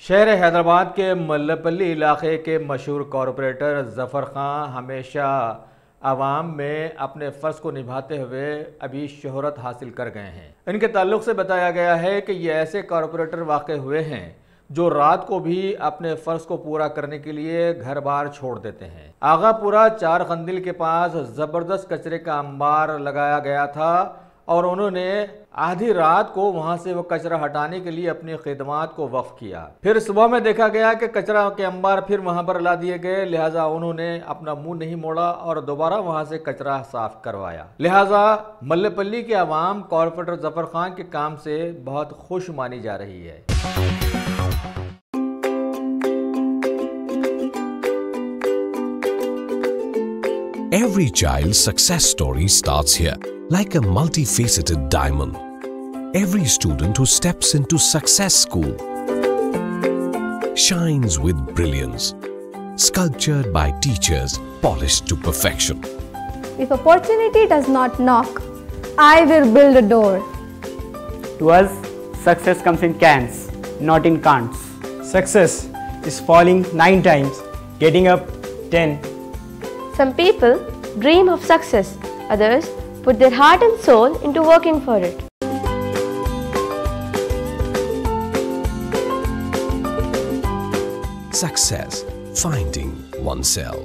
शहर हैदराबाद के मल्लपल्ली इलाके के मशहूर कॉरपोरेटर ज़फ़र खान हमेशा आवाम में अपने फ़र्ज़ को निभाते हुए अभी शोहरत हासिल कर गए हैं। इनके ताल्लुक़ से बताया गया है कि ये ऐसे कॉरपोरेटर वाक़ हुए हैं जो रात को भी अपने फ़र्ज़ को पूरा करने के लिए घर बार छोड़ देते हैं। आगापुरा चार खंदिल के पास ज़बरदस्त कचरे का अंबार लगाया गया था और उन्होंने आधी रात को वहां से वो कचरा हटाने के लिए अपनी खिदमात को वक्फ किया। फिर सुबह में देखा गया कि कचरा के अंबार फिर वहां पर ला दिए गए, लिहाजा उन्होंने अपना मुंह नहीं मोड़ा और दोबारा वहां से कचरा साफ करवाया। लिहाजा मल्लपल्ली के अवाम कॉरपोरेटर ज़फ़र खान के काम से बहुत खुश मानी जा रही है। Every child's success story starts here, like a multifaceted diamond. Every student who steps into Success School shines with brilliance, sculptured by teachers polished to perfection. If opportunity does not knock, I will build a door. To us, success comes in cans, not in can'ts. Success is falling 9 times, getting up 10. Some people dream of success, others put their heart and soul into working for it. Success, finding oneself.